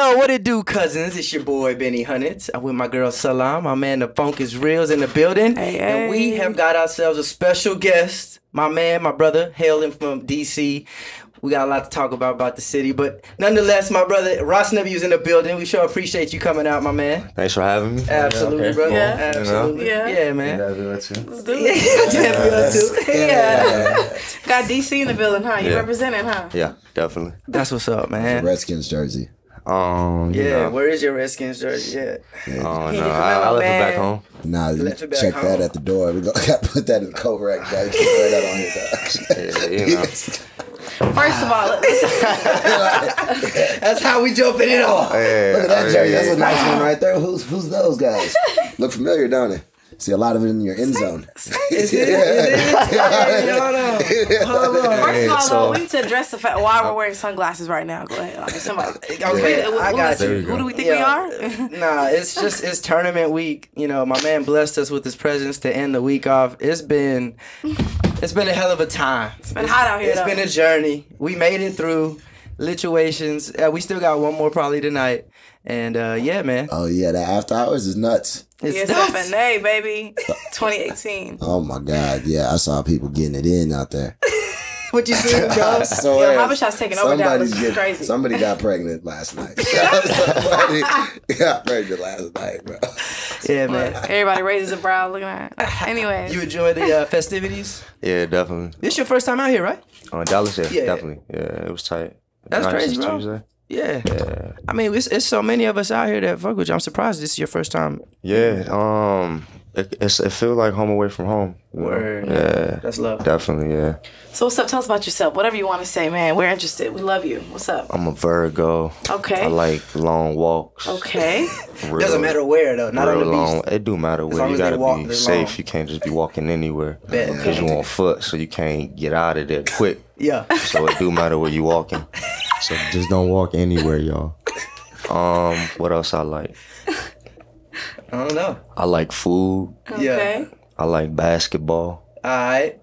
Yo, what it do, cousins? It's your boy, Benny Hunnits. I'm with my girl, Salam. My man, The Funk is Real's in the building. Hey, and we have got ourselves a special guest. My man, my brother, hailing from D.C. We got a lot to talk about the city. But nonetheless, my brother, Ras Nebyu is in the building. We sure appreciate you coming out, my man. Thanks for having me. Absolutely, okay. brother. Yeah. Absolutely. Yeah. Man. Let's do it. Yeah. Got DC in the building, huh? You Yeah. representing, huh? Yeah, definitely. That's what's up, man. Redskins jersey. Yeah, where is your Redskins jersey at? Oh, no, I left it back home. Nah, you Left it back check home. that at the door. We got to put that in the coat rack, guys. Wear that on here, dog. Yeah, you know. First of all, That's how we jumping it off. Yeah, Look at that jersey. That's a nice one right there. Who's those guys? Look familiar, don't they? See a lot of it in your end zone. Is it? Hold on. first of all, so- we need to address the fact why we're wearing sunglasses right now. Go ahead. Somebody. Okay, I got you. Who do we think we are? Nah, it's tournament week. You know, my man blessed us with his presence to end the week off. It's been a hell of a time. It's been hot out here. It's though. been a journey. We made it through situations. We still got one more probably tonight. And yeah, man. Oh, yeah, that after hours is nuts. It's Yes, nuts. FNA, baby. 2018. Oh, my God. Yeah, I saw people getting it in out there. What you think, bro? So, Yo, Habashah's taking over Dallas. It's crazy. Somebody got pregnant last night. Somebody got pregnant last night, bro. Yeah, man. Everybody raises a brow looking at it. Anyway. You enjoy the festivities? Yeah, definitely. This your first time out here, right? Dallas, Yeah. definitely. Yeah, it was tight. That's Nice crazy, since bro. Tuesday. Yeah. Yeah. I mean, it's so many of us out here that fuck with you. I'm surprised this is your first time. Yeah, it feels like home away from home. you know? Word. Yeah, That's love. definitely, yeah. So what's up? Tell us about yourself. Whatever you want to say, man. We're interested. We love you. What's up? I'm a Virgo. Okay. I like long walks. Okay. Real- Doesn't matter where though. Not on real the long. beach. It do matter where. long You as they gotta walk, be they're safe. long. You can't just be walking anywhere Bet. because you on foot, so you can't get out of there quick. Yeah. So it do matter where you walking. So just don't walk anywhere, y'all. What else I like? I don't know. I like food. Okay. I like basketball. All right.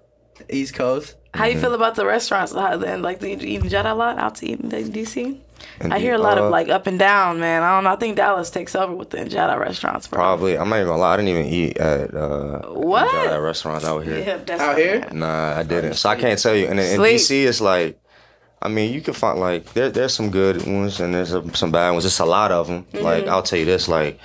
East Coast. How you feel about the restaurants? Then, like, do you eat in Jeddah a lot? Out to eat in DC? I hear a lot of like up and down, man. I don't know. I think Dallas takes over with the Jeddah restaurants, bro. Probably. I'm not even gonna lie. I didn't even eat at What? at restaurants out here. Yeah, that's Out here? Nah, I didn't. So I can't tell you. And in Sleep. DC, it's like, I mean, you can find like there's some good ones and there's some bad ones. There's a lot of them. Like I'll tell you this, like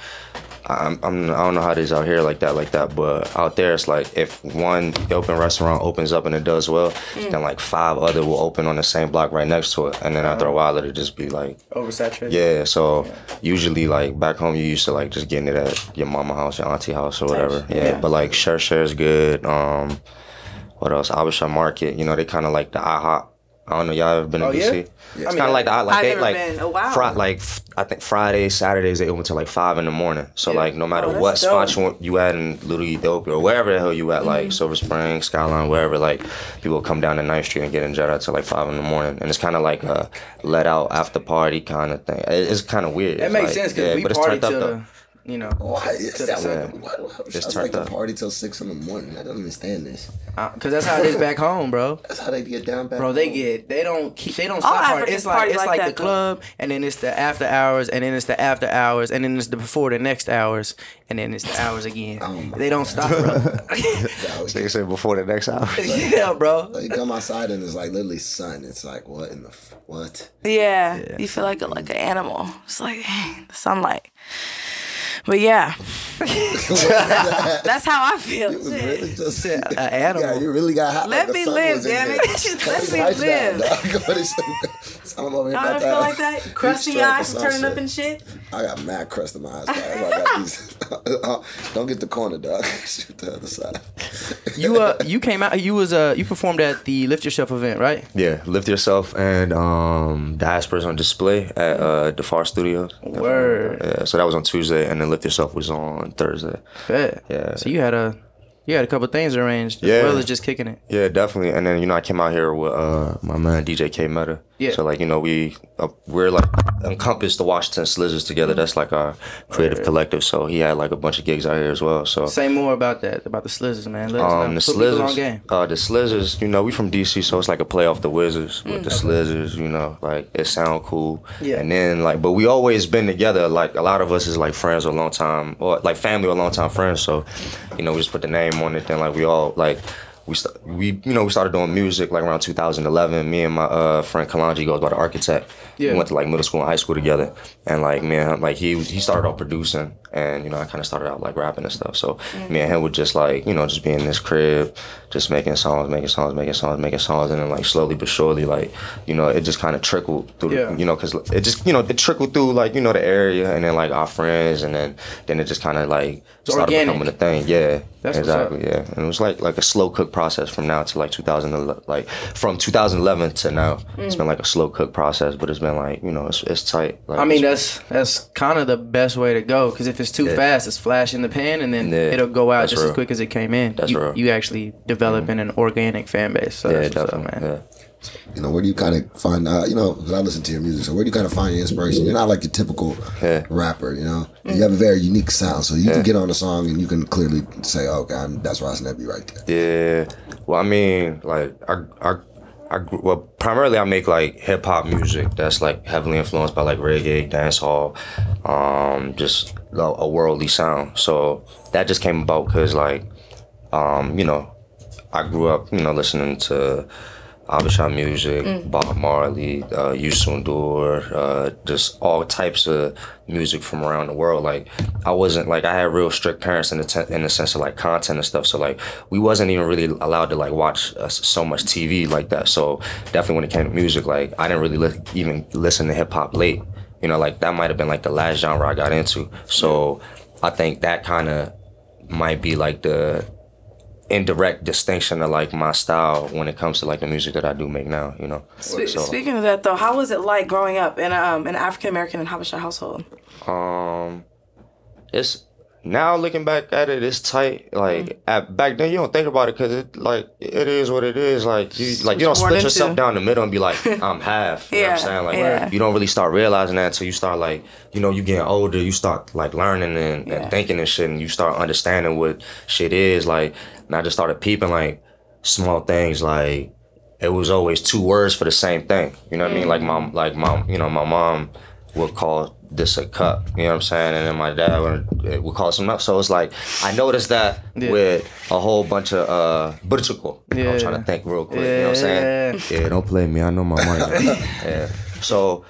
I don't know how it is out here like that, but out there it's like if one open restaurant opens up and it does well, then like 5 other will open on the same block right next to it, and then after a while it'll just be like Oversaturated. yeah. So usually like back home you used to like just getting it at your mama house, your auntie house or whatever. Yeah. But like Share is good. What else? Abisha Market. You know, they kind of like the IHOP. I don't know, y'all ever been to yeah? DC? It's kind of like the I've like they never like been. Oh, wow. I think Fridays, Saturdays they open till like 5 in the morning. So like no matter Oh, that's what spot dope. you at in Little Ethiopia or wherever the hell you at, like Silver Spring, Skyline, wherever, like people come down to 9th Street and get in Jeddah till like 5 in the morning, and it's kind of like a let out after party kind of thing. It's kind of weird. That It's makes like, sense because we but it's party turned up till though. the, you know, Why is that? Yeah. Why It's I like turned to up. party till 6 in the morning. I don't understand this. because that's how it is back home, bro. That's how they get down back. Bro, they don't stop partying. Africans It's like party it's like like that, the club, and then it's the after hours, and then it's the after hours, and then it's the before the next hours, and then it's the hours again. They don't stop, bro. So you say before the next hour. Yeah, bro. You come outside and it's like literally sun. It's like what in the what? Yeah. You feel like an animal. It's like the sunlight. But yeah, that's how I feel. It was really just An animal. Yeah, you really got hot. Let like the me sun live, was in damn there. it. Let me Lights down, live. dog. I'm over here I about don't feel like that. Crust in your eyes from turning up and shit. I got mad crust in my eyes. Dog. That's why I got these. Don't get the corner, dog. Shoot the other side. You came out. You performed at the Lift Yourself event, right? Yeah, Lift Yourself and Diaspora's on display at the Far Studios. Word. Yeah, so that was on Tuesday, and then Lift Yourself was on Thursday. Bet. Yeah. So you had a couple things arranged as Yeah. well as just kicking it. Yeah, definitely. And then I came out here with my man DJ K Meta. Yeah. So like, you know, we're like encompassed the Washington Slizzers together. That's like our creative collective. So he had like a bunch of gigs out here as well. So say more about that, about the Slizzers, man. Let us know. the Put people on game. The Slizzers, you know, we from DC, so it's like a play off the Wizards with the Slizzers, you know, like it sound cool. Yeah. And then like, but we always been together. Like a lot of us is like friends for a long time, or like family or long time friends. So, you know, we just put the name on it. Then like we all like. We started doing music like around 2011. Me and my friend Kalanji goes by the Architect. Yeah. We went to like middle school and high school together. And like me and him, like he started out producing, and you know I kind of started out like rapping and stuff. So me and him would just like, you know, just be in this crib, just making songs, and then like slowly but surely, like, you know, it just kind of trickled through, you know, because it just, you know, it trickled through like, you know, the area, and then like our friends, and then it just kind of like started becoming a thing. Yeah. That's exactly. Yeah, and it was like a slow cook process from now to like 2011, like from 2011 to now. It's been like a slow cook process, but it's been like, you know, it's tight. Like, I mean, that's kind of the best way to go, because if it's too fast, it's flash in the pan, and then it'll go out just as quick as it came in. That's real. You actually developing an organic fan base. So yeah, that's what's definitely. up, man. Yeah. You know, where do you kind of find, you know, because I listen to your music, so where do you kind of find your inspiration? You're not like your typical rapper, you know? You have a very unique sound, so you can get on a song and you can clearly say, oh, God, that's Ras Nebyu right there. Yeah. Well, I mean, like, well, primarily I make like hip hop music that's like heavily influenced by like reggae, dancehall, just a worldly sound. So that just came about because like, you know, I grew up, you know, listening to Abisha music, Bob Marley, Youssou N'Dour, just all types of music from around the world. Like, I wasn't, like, I had real strict parents in the sense of, like, content and stuff. So, like, we wasn't even really allowed to, like, watch so much TV like that. So, definitely when it came to music, like, I didn't really even listen to hip-hop late. You know, like, that might have been, like, the last genre I got into. So, I think that kind of might be, like, the indirect distinction of like my style when it comes to like the music that I do make now, you know. Speaking of that though, how was it like growing up in an African American and Habesha household? It's now looking back at it, it's tight. Like back then, you don't think about it because it like it is what it is. Like you don't split yourself down the middle and be like I'm half. You know what I'm saying? Like you don't really start realizing that until you start like, you know, you getting older. You start like learning and thinking and shit, and you start understanding what shit is like. And I just started peeping like small things, like it was always two words for the same thing. You know what I mean? Like mom, you know, my mom would call this a cup, you know what I'm saying? And then my dad would call it something else. So it's like, I noticed that with a whole bunch of Burchuko. I'm trying to think real quick, you know what I'm saying? Yeah, don't play me, I know my mind. So,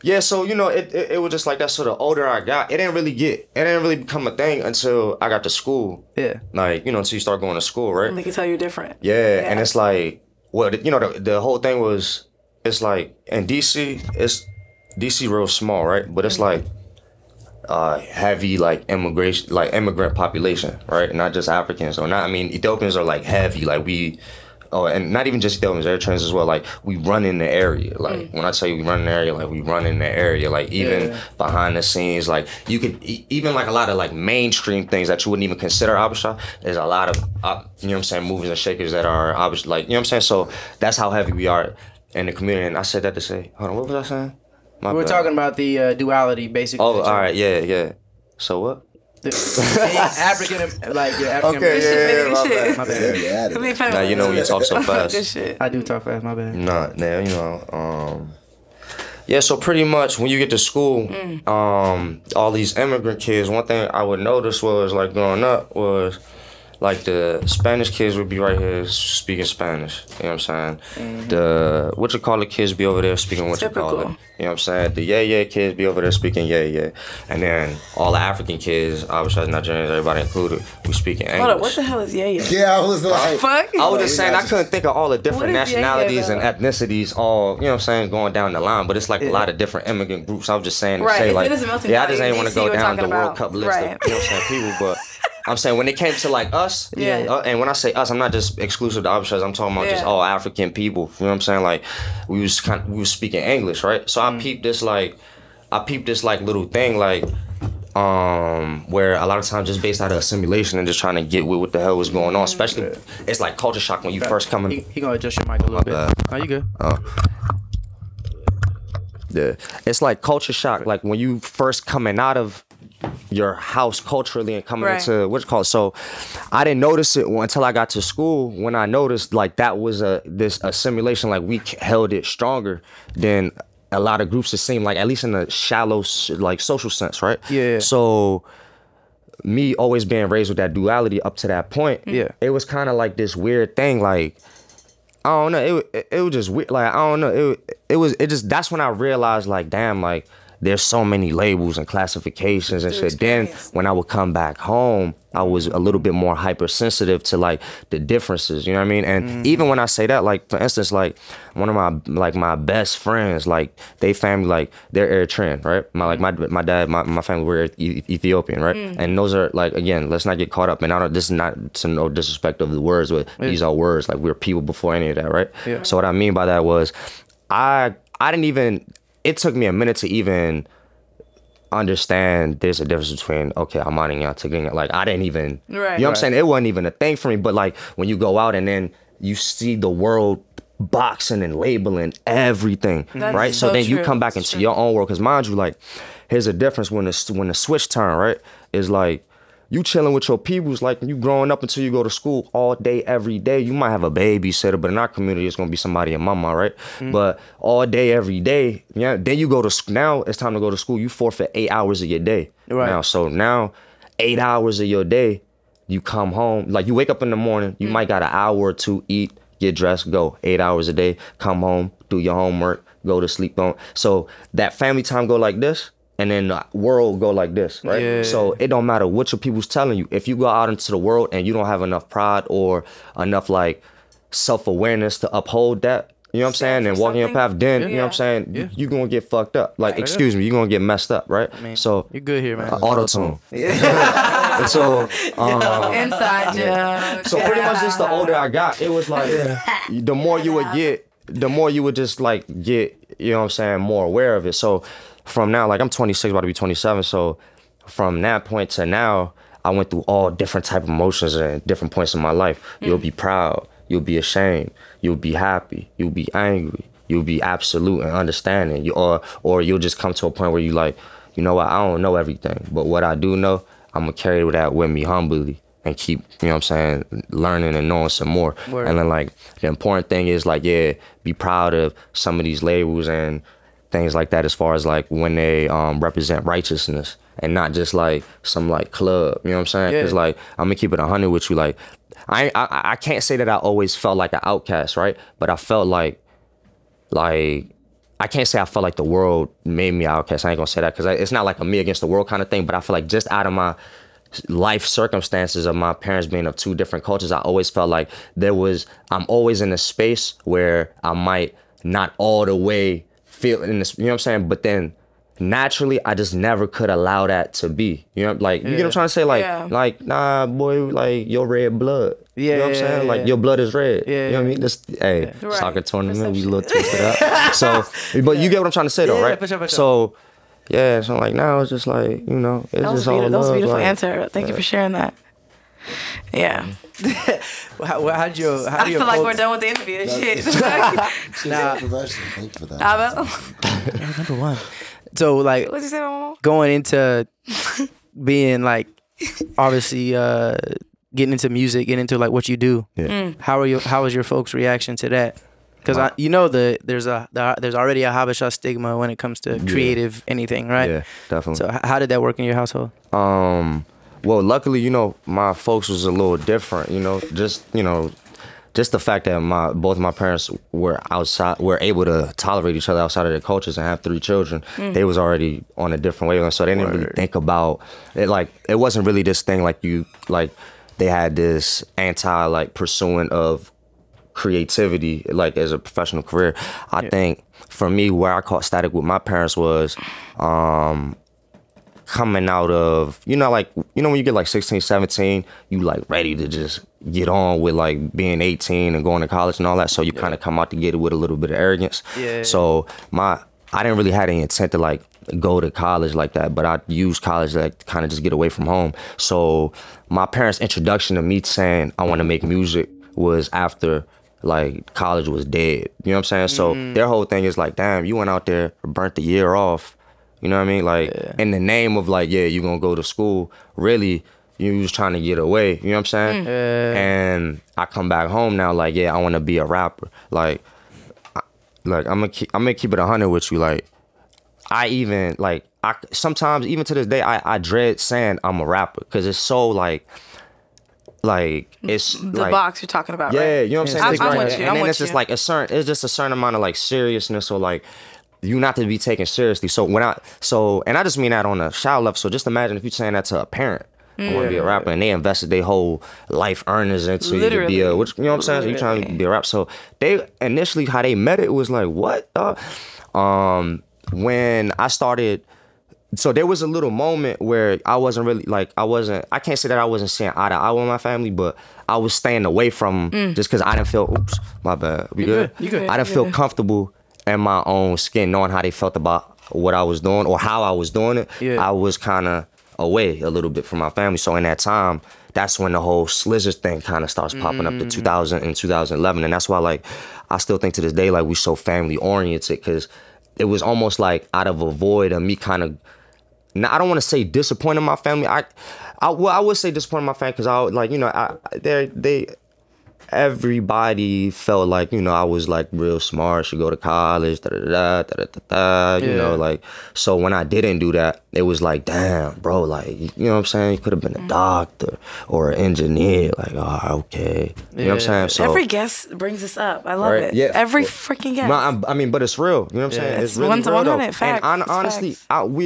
you know, it was just like that. So the older I got, it didn't really become a thing until I got to school. Yeah. Like, you know, until you start going to school, right? They can tell you're different. Yeah, and it's like, well, you know, the whole thing was, it's like, in DC, DC real small, right? But it's like heavy like immigrant population, right? Not just Africans or not. I mean, Ethiopians are like heavy, like and not even just Ethiopians, Eritreans as well. Like we run in the area. Like when I tell you we run in the area, like we run in the area. Like even behind the scenes, like you could even like a lot of like mainstream things that you wouldn't even consider Habesha. There's a lot of you know what I'm saying, movers and shakers that are Habesha. Like, you know what I'm saying. So that's how heavy we are in the community. And I said that to say, hold on, what was I saying? We were talking about the duality, basically. Oh, all right, yeah. So what? African, like your African. Okay, my bad. Now you know when you talk so fast. Good shit. I do talk fast. My bad. Nah, you know. Yeah, so pretty much when you get to school, all these immigrant kids. One thing I would notice was like growing up was. Like the Spanish kids would be right here speaking Spanish, you know what I'm saying? The kids be over there speaking it. You know what I'm saying? The yeah kids be over there speaking yeah. And then all the African kids, obviously Nigerians, everybody included, we speaking English. Hold up, what the hell is yeah? Yeah, I was like, fuck? I was just saying I couldn't think of all the different nationalities and ethnicities all, you know what I'm saying, going down the line, but it's like a lot of different immigrant groups. I was just saying to say like, I just ain't want to go down the World Cup list of, you know what I'm saying, people, but I'm saying when it came to like us, and when I say us, I'm not just exclusive to Habesha, I'm talking about just all African people. You know what I'm saying? Like we was speaking English, right? So I peeped this like little thing like where a lot of times just based out of assimilation and just trying to get with what the hell was going on. Especially it's like culture shock when you first come in. He gonna adjust your mic a little bit. Oh, you good? Yeah, it's like culture shock. Like when you first coming out of your house culturally and coming into what's called. So I didn't notice it until I got to school. When I noticed like that was a simulation. Like we held it stronger than a lot of groups. It seemed like, at least in a shallow like social sense, right? Yeah. So me always being raised with that duality up to that point, it was kind of like this weird thing. Like I don't know, it was just weird. Like I don't know, it just that's when I realized like, damn, like there's so many labels and classifications and shit. Then when I would come back home, I was a little bit more hypersensitive to like the differences, you know what I mean? And even when I say that, like for instance, like one of my best friends, like they family, like they're Eritrean, right? My dad, my family, we're Ethiopian, right? And those are like, again, let's not get caught up. And this is not to no disrespect of the words, but these are words. Like we're people before any of that, right? Yeah. So what I mean by that was, I didn't even. It took me a minute to even understand there's a difference between, okay, Amani and Tigrinya. Like, I didn't even, you know what I'm saying? It wasn't even a thing for me. But, like, when you go out and then you see the world boxing and labeling everything, right? So then you come back into your own world. Because, mind you, like, here's a difference when the switch turn, right? Is like, you chilling with your peoples, like you growing up until you go to school all day, every day. You might have a babysitter, but in our community, it's gonna be somebody in mama, right? But all day, every day, yeah. Then you go to now. It's time to go to school. You forfeit 8 hours of your day. Right. Now, so now, 8 hours of your day, you come home. Like you wake up in the morning, you might got an hour or two, eat, get dressed, go. 8 hours a day, come home, do your homework, go to sleep. So that family time go like this. And then the world go like this, right? Yeah. So it don't matter what your people's telling you. If you go out into the world and you don't have enough pride or enough like self-awareness to uphold that, you know what I'm saying? And walking your path, then, you know what I'm saying? You're going to get fucked up. Like, excuse me, you're going to get messed up, right? I mean, so you're good here, man. Auto-tune. And so, inside joke. So pretty much just the older I got, it was like, the more you would get, the more you would just like get, you know what I'm saying, more aware of it. So from now, like I'm 26, about to be 27. So from that point to now, I went through all different type of emotions at different points in my life. You'll be proud. You'll be ashamed. You'll be happy. You'll be angry. You'll be absolute and understanding. Or you'll just come to a point where you like, you know what, I don't know everything. But what I do know, I'm going to carry that with me humbly and keep, you know what I'm saying, learning and knowing some more. Word. And then like the important thing is like, yeah, be proud of some of these labels and things like that as far as like when they represent righteousness and not just like some like club, you know what I'm saying? Because like I'm gonna keep it 100 with you. Like I can't say that I always felt like an outcast, right? But I felt like I can't say I felt like the world made me an outcast. I ain't gonna say that because it's not like a me against the world kind of thing. But I feel like just out of my life circumstances of my parents being of two different cultures, I always felt like I'm always in a space where I might not all the way feel in this, you know what I'm saying? But then naturally, I just never could allow that to be. You know, like you get what I'm trying to say? Like nah, boy, like your red blood. Yeah, you know what I'm saying? Like your blood is red. Yeah, you know what I mean? This soccer tournament, we a little twisted up. So, but you get what I'm trying to say though, right? For sure. So yeah, so like now it's just like, you know, it's just all love. That was a beautiful answer. Thank you for sharing that. Yeah. How do you I feel like we're done with the interview and shit. Thank you for that. Number one. So like, what'd you say, Mama? Going into being like, obviously getting into music, getting into like what you do. Yeah. How was your folks' reaction to that? Because you know there's already a Habesha stigma when it comes to creative anything, right? Yeah, definitely. So how did that work in your household? Well, luckily, you know, my folks was a little different, you know, just the fact that both my parents were able to tolerate each other outside of their cultures and have 3 children. They was already on a different wavelength, so they didn't really think about it. Like, it wasn't really this thing like they had this pursuing of creativity, like as a professional career. I think for me, where I caught static with my parents was, coming out of, when you get like 16, 17, you like ready to just get on with like being 18 and going to college and all that. So you kind of come out to get it with a little bit of arrogance. Yeah. So I didn't really have any intent to like go to college like that, but I used college to like kind of just get away from home. So my parents' introduction to me saying I want to make music was after like college was dead. You know what I'm saying? So their whole thing is like, damn, you went out there, burnt the year off. You know what I mean? Like, in the name of like, yeah, you gonna go to school. Really, you was trying to get away. You know what I'm saying? And I come back home now, like, yeah, I want to be a rapper. Like I'm gonna keep it 100 with you. Like, I sometimes even to this day, I dread saying I'm a rapper because it's so like it's the like, box you're talking about, yeah, right? you know what I'm saying? I'm with you. And then with it's just you. like it's just a certain amount of like seriousness or like you not to be taken seriously. So and I just mean that on a child level. So just imagine if you're saying that to a parent. I want to be a rapper, and they invested their whole life earnings into you to be a, which, you know what I'm saying? So you trying to be a rapper. So they initially how they met it was like, what? When I started, so there was a little moment where I wasn't really like I can't say that I wasn't seeing eye to eye with my family, but I was staying away from them just because I didn't feel. Oops, my bad. We good? You good? I didn't feel comfortable in my own skin, knowing how they felt about what I was doing or how I was doing it. Yeah. I was kind of away a little bit from my family. So in that time, that's when the whole Slizzers thing kind of starts popping up in 2000 and 2011. And that's why, like, I still think to this day, like, we so family oriented because it was almost like out of a void of me kind of, now, I don't want to say disappointing my family. I would say disappointing my family because I like, you know, everybody felt like, you know, I was like real smart, should go to college, you know, like, so when I didn't do that, it was like, damn, bro, like, you know what I'm saying? You could have been a doctor or an engineer, like, oh, okay. You know what I'm saying? So every guest brings this up. I love it. Yeah. Every freaking guest. I mean, but it's real. You know what I'm saying? It's really real, though. 100 facts. And honestly,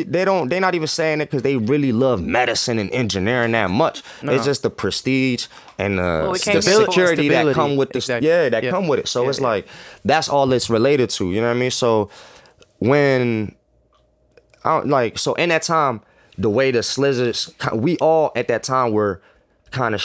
they're not even saying it because they really love medicine and engineering that much. No. It's just the prestige and the security that come with this. Exactly. Yeah, that come with it. So it's like, that's all it's related to. You know what I mean? So when, so in that time, the way the Slizzers, we all at that time were kind of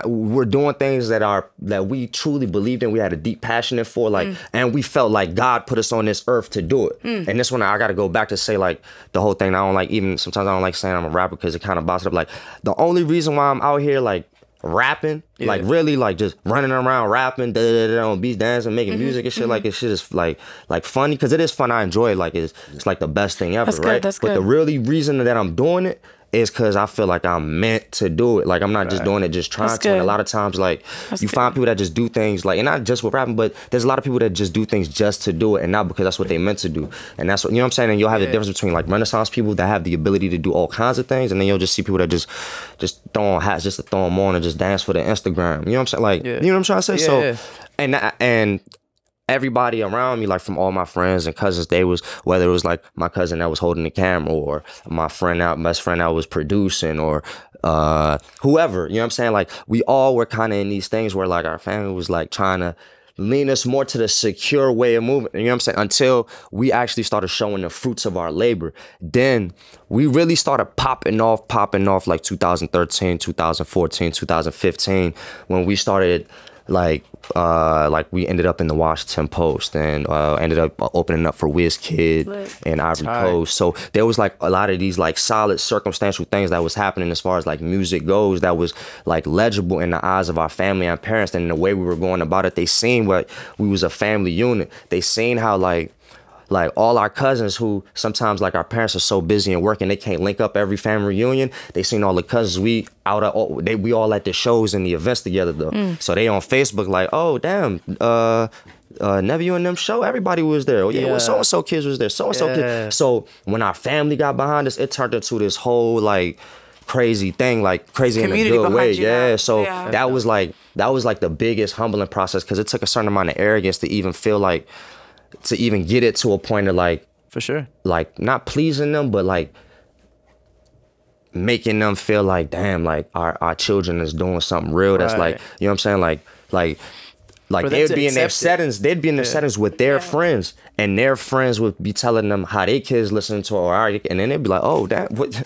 we're doing things that we truly believed in. We had a deep passion for, like, and we felt like God put us on this earth to do it. And this one I got to go back to say, like, the whole thing. I don't like, even sometimes I don't like saying I'm a rapper because it kind of boxes up. Like, the only reason why I'm out here like rapping, like really like just running around rapping, on beats, dancing, making music and shit, like, it's shit is like funny because it is fun. I enjoy it. Like, it's like the best thing ever, right? That's but good. the really reason that I'm doing it is because I feel like I'm meant to do it. Like, I'm not just doing it just trying to. And a lot of times, like, you find people that just do things, like, and not just with rapping, but there's a lot of people that just do things just to do it and not because that's what they meant to do. And that's what, you know what I'm saying? And you'll have the difference between, like, Renaissance people that have the ability to do all kinds of things, and then you'll just see people that just throw on hats just to throw them on and just dance for the Instagram. You know what I'm saying? Like, you know what I'm trying to say? And everybody around me, like from all my friends and cousins, they was, whether it was like my cousin that was holding the camera or my best friend that was producing or whoever, you know what I'm saying? Like, we all were kind of in these things where like our family was like trying to lean us more to the secure way of moving, you know what I'm saying? Until we actually started showing the fruits of our labor. Then we really started popping off like 2013, 2014, 2015, when we started like we ended up in the Washington Post and ended up opening up for WizKid and Ivory Coast. So there was like a lot of these like solid circumstantial things that was happening as far as like music goes that was like legible in the eyes of our family and parents, and the way we were going about it, they seen what we was a family unit. They seen how like all our cousins who sometimes like our parents are so busy and working they can't link up every family reunion. They seen all the cousins we all at the shows and the events together though. So they on Facebook like, oh damn, Nebyu and them show, everybody was there. Oh yeah, well, so and so kids was there. So and so kids. So when our family got behind us, it turned into this whole like crazy thing, like crazy community in a good way. Yeah. So that was like the biggest humbling process because it took a certain amount of arrogance to even feel like, to even get it to a point of like, for sure, like not pleasing them, but like making them feel like, damn, like our children is doing something real. That's like, you know what I'm saying? Like they'd be in their settings. They'd be in their settings with their friends, and their friends would be telling them how their kids listen to our, and then they'd be like, oh, that, what,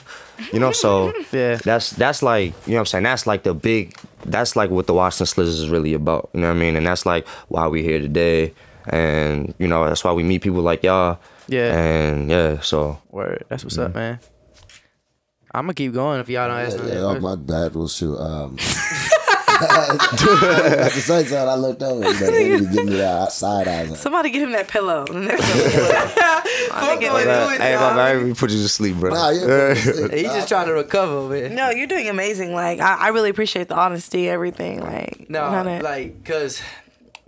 you know? So that's like, you know what I'm saying? That's like that's like what the Washington Slizzers is really about. You know what I mean? And that's like why we're here today. And, you know, that's why we meet people like y'all. Yeah. And, so. Word. That's what's up, man. I'm going to keep going if y'all don't ask me. My bad. We'll shoot. At the same time, I looked over. He giving me that side eye. Like, somebody give him that pillow. Hey, my man, we put you to sleep, bro. nah, He's just trying to recover, man. No, you're doing amazing. Like I really appreciate the honesty, everything. Like like because.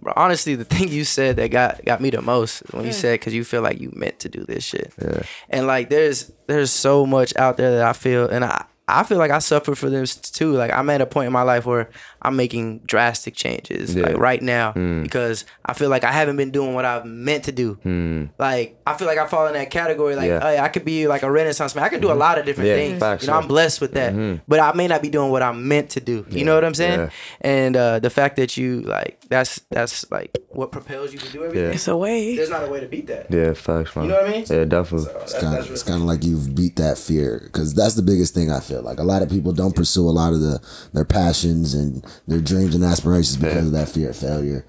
Bro, honestly, the thing you said that got me the most when you said because you feel like you meant to do this shit. Yeah. And like there's so much out there that I feel, and I feel like I suffer for them too. Like I'm at a point in my life where I'm making drastic changes like right now because I feel like I haven't been doing what I've meant to do. Like I feel like I fall in that category. Like I could be like a Renaissance man. I could do a lot of different things. Facts, I'm blessed with that. But I may not be doing what I'm meant to do. You know what I'm saying? Yeah. And the fact that you like that's like what propels you to do everything. it's a way. There's not a way to beat that. Yeah, facts, man. You know what I mean? Yeah, definitely. So it's kind of like you've beat that fear, because that's the biggest thing I feel like. A lot of people don't pursue a lot of their passions and their dreams and aspirations because of that fear of failure,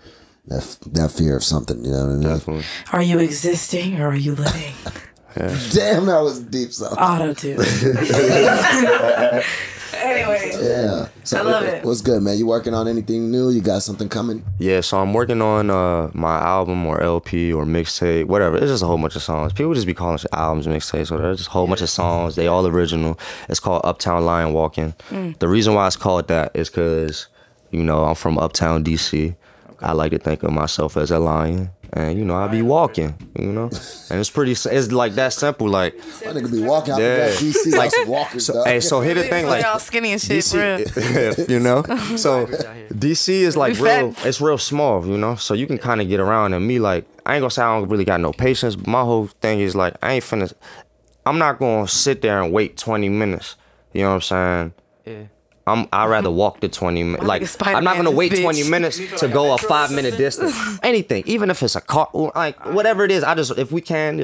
that fear of something. You know what I mean? Definitely. Are you existing or are you living? Damn, that was deep. So Auto tune. Anyway. yeah, so I love it. What's good, man? You working on anything new? You got something coming? Yeah, so I'm working on my album or LP or mixtape, whatever. It's just a whole bunch of songs. People just be calling shit albums, mixtapes, whatever. It's just a whole bunch of songs. They all original. It's called Uptown Lion Walking. The reason why it's called that is because, you know, I'm from Uptown DC. I like to think of myself as a lion. And, I be walking, And it's like that simple. Like, My nigga be walking out the DC like some walkers, dog. hey, so here the thing, like, y'all skinny and shit, bro. DC, So DC is like it's real small, So you can kind of get around. And me, like, I ain't gonna say I don't really got no patience, but my whole thing is like, I'm not gonna sit there and wait 20 minutes. You know what I'm saying? Yeah. I'd rather walk the 20 minutes. Like, I'm not gonna wait 20 minutes to go a 5-minute distance. Anything, even if it's a car, like whatever it is. If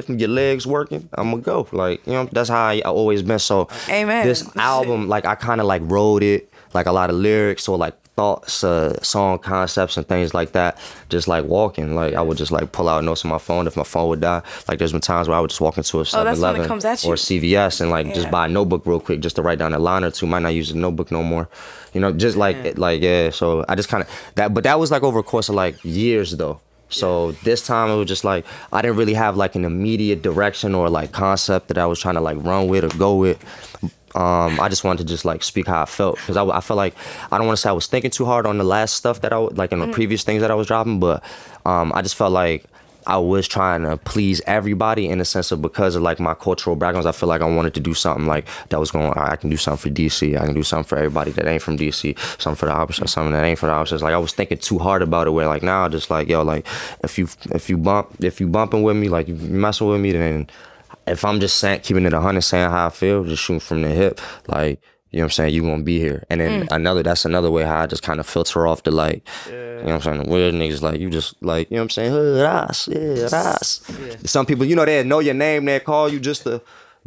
your legs working, I'm gonna go. Like, that's how I always been. So, Amen. This album, like, I kind of like wrote it, like a lot of lyrics or like thoughts, song concepts and things like that. Just like walking, like I would just like pull out notes on my phone if my phone would die. Like there's been times where I would just walk into a 7-Eleven or CVS and like just buy a notebook real quick just to write down a line or two. Might not use the notebook no more, just like So I just kind of but that was like over a course of like years though. So this time it was just like I didn't really have like an immediate direction or like concept that I was trying to like run with or go with. I just wanted to just like speak how I felt, because I felt like I don't want to say I was thinking too hard on the last stuff that I like in the previous things that I was dropping, but I just felt like I was trying to please everybody in the sense of, because of like my cultural backgrounds, I feel like I wanted to do something like that was going. I can do something for DC. I can do something for everybody that ain't from DC. Something for the opposite. Something that ain't for the opposite. Like I was thinking too hard about it. Where like now, I just like like if you bumping with me, like you messing with me, then. If I'm just keeping it 100, saying how I feel, just shooting from the hip, like, you know what I'm saying, you won't be here. And then that's another way how I just kind of filter off the like, you know what I'm saying, the weird niggas, like, you just like, you know what I'm saying, Ras, Ras. Some people, they know your name, they call you just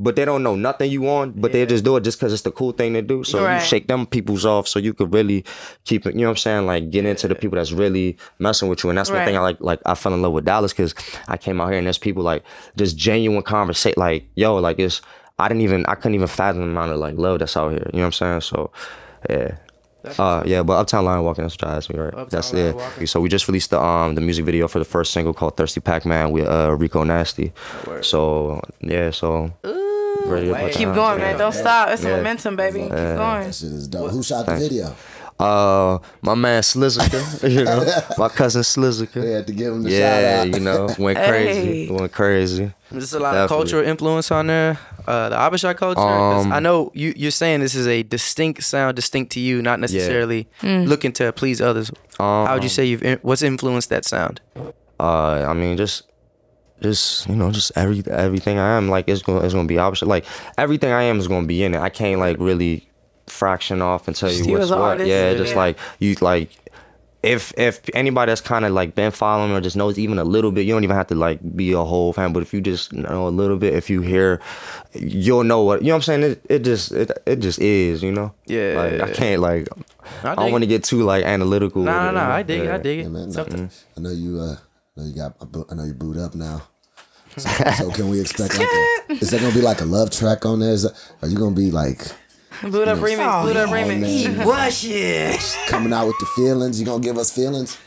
but they don't know nothing you on, but they just do it just because it's the cool thing to do. So you shake them peoples off so you could really keep it, you know what I'm saying, like get into the people that's really messing with you. And that's one thing I like I fell in love with Dallas, because I came out here and there's people like just genuine conversation, like, yo, like it's, I couldn't even fathom the amount of like love that's out here. You know what I'm saying? So, yeah. But Uptown Lion Walking, that's what drives me, right? That's it. Walking. So we just released the music video for the first single called Thirsty Pac-Man with Rico Nasty. So, yeah, so... Keep going, man. Don't stop. It's a momentum, baby. Keep going. That shit is dope. Who shot the video? My man Slizzica, my cousin Slizzica. They had to give him the shout out. Went crazy. There's a lot of cultural influence on there. The Abishai culture. I know you're saying this is a distinct sound, distinct to you, not necessarily looking to please others. How would you say what's influenced that sound? I mean, just everything I am, like it's gonna be opposite. Like everything I am is gonna be in it. I can't like really fraction off and tell you what's what. Yeah, just like you like. If anybody that's kind of like been following or just knows even a little bit, you don't even have to like be a whole fan. But if you just know a little bit, if you hear, you'll know what, you know what I'm saying. It just is, Yeah. Like I can't like. I don't want to get too like analytical. No. I dig it. Yeah, man, I know you. I know you boot up now. So can we expect like is there gonna be like a love track on there? Are you gonna be like Boot up remix. Boot up remix. He was shit. Coming out with the feelings. You gonna give us feelings?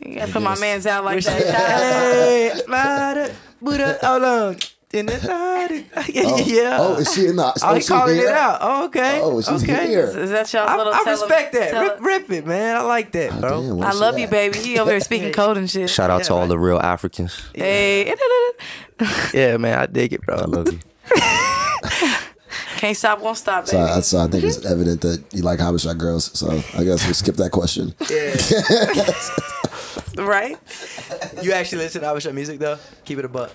You gotta put my man's out like that. Hey, boot up. Hold on. Yeah. Oh, is she in the? Oh, he calling it out. Oh, okay. Oh, she's okay. here. Is that y'all's little? I respect that. Rip it, man. I like that, bro. Damn, I love you, baby. He over here speaking code and shit. Shout out to all the real Africans. Hey. Yeah, man. I dig it, bro. I love you. Can't stop, won't stop, baby. So I think it's evident that you like Habesha girls. So I guess we'll skip that question. Yeah. Right? You actually listen to Habesha music though? Keep it a buck.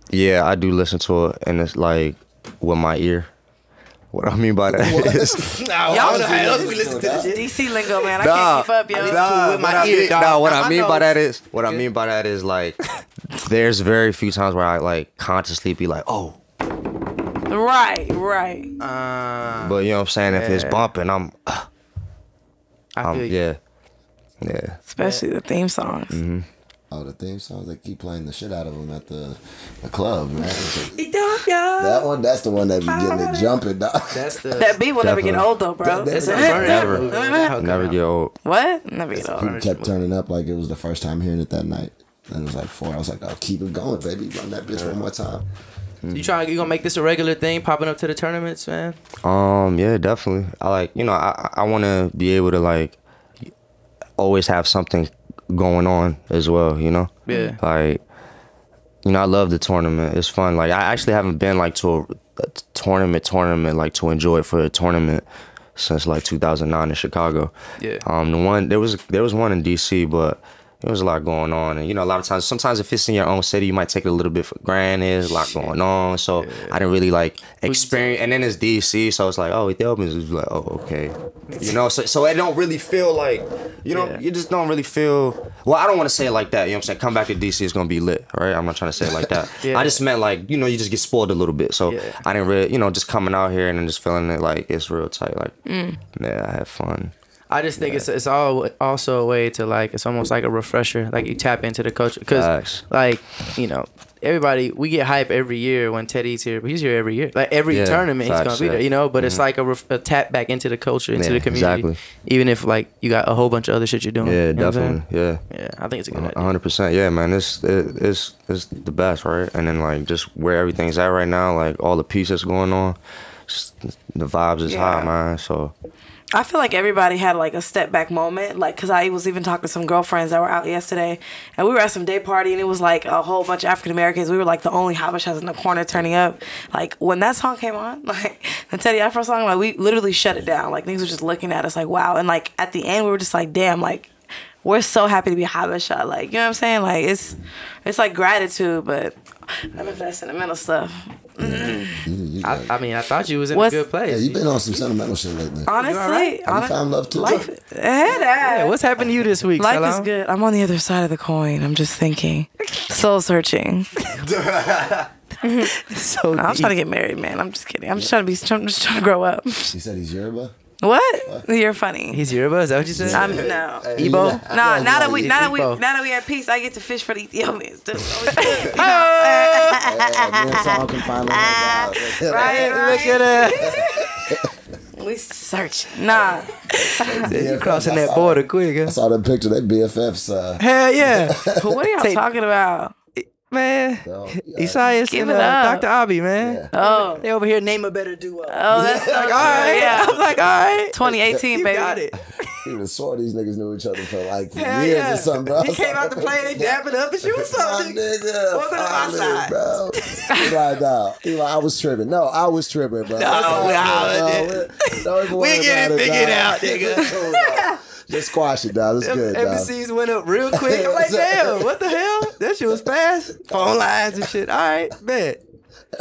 Yeah, I do listen to it, and it's like with my ear. What I mean by that is, I don't know how else we listen to this shit. DC lingo, man. I can't keep up, yo. With my ear, dog. what I mean by that is like, there's very few times where I like consciously be like, oh. Right. But you know what I'm saying? If it's bumping, I feel you. yeah. Especially the theme songs. Mm-hmm. Oh, the theme songs, they keep playing the shit out of them at the club, man. Ethiopia. That one, that's the one that be getting it jumping, dog. That beat will never get old though, bro. Never get old. What? Never get old. People kept turning up like it was the first time hearing it that night. And it was like 4. I was like, oh, keep it going, baby. Run that bitch one more time. You gonna make this a regular thing, popping up to the tournaments, man? Yeah, definitely. I like, I want to be able to like always have something going on as well, Yeah. Like, I love the tournament. It's fun. Like, I actually haven't been like to a tournament like to enjoy it for a tournament since like 2009 in Chicago. Yeah. There was one in DC, but there was a lot going on, and a lot of times, sometimes if it's in your own city, you might take it a little bit for granted. There's a lot going on, so I didn't really like experience. And then it's DC, so it's like, oh, Ethiopians is like, oh, okay, So it don't really feel like, you just don't really feel. Well, I don't want to say it like that. You know what I'm saying? Come back to DC, it's gonna be lit, right? I'm not trying to say it like that. I just meant like, you just get spoiled a little bit. So I didn't really, just coming out here and then just feeling it like it's real tight. Like, yeah, I had fun. I just think it's also a way to like, it's almost like a refresher, like you tap into the culture, because like everybody, we get hype every year when Teddy's here, but he's here every year, like every tournament he's gonna be there, but it's like a tap back into the culture, into the community, even if like you got a whole bunch of other shit you're doing. Yeah, definitely. Yeah, I think it's a good idea. 100%. Yeah, man, it's the best, right? And then like just where everything's at right now, like all the pieces going on, just the vibes is high, man. So I feel like everybody had like a step back moment, like, because I was even talking to some girlfriends that were out yesterday, and we were at some day party, and it was like a whole bunch of African Americans. We were like the only Habeshas in the corner turning up. Like when that song came on, like the Teddy Afro song, like we literally shut it down. Like niggas were just looking at us like, wow. And like at the end, we were just like, damn, like we're so happy to be Habesha. Like, you know what I'm saying? Like it's like gratitude, but none of that sentimental stuff. I mean, I thought you was in a good place. Yeah, you've been on some sentimental shit lately. Honestly, Have you found love too? What's happened to you this week? Life is good. I'm on the other side of the coin. I'm just thinking, soul searching. I'm trying to get married, man. I'm just kidding. I'm just trying to grow up. He said he's Yoruba. What? You're funny. He's Yoruba? Is that what you said? No. Igbo? Nah, now that we at peace, I get to fish for the Ethiopians. Right. Look at that. We search. Nah. You crossing that border quick, huh? I saw that picture. That BFFs. Hell yeah. What are y'all talking about? Man, Isaias and Dr. Abi, man. Yeah. Oh. They over here name a better duo. Oh, that's like, all right. Yeah. I was like, all right. 2018, you baby. got it. Even swore these niggas knew each other for like Hell years yeah. or something, bro. He came out to play and they dapping up and she was something. Nigga, What's on my side? bro. Right now. He like, I was tripping. No, I was tripping, bro. We get it figured out, nigga. Just squash it, dog. It's good, dog. Embassies went up real quick. I'm like, damn, what the hell? That shit was fast. Phone lines and shit. All right, bet.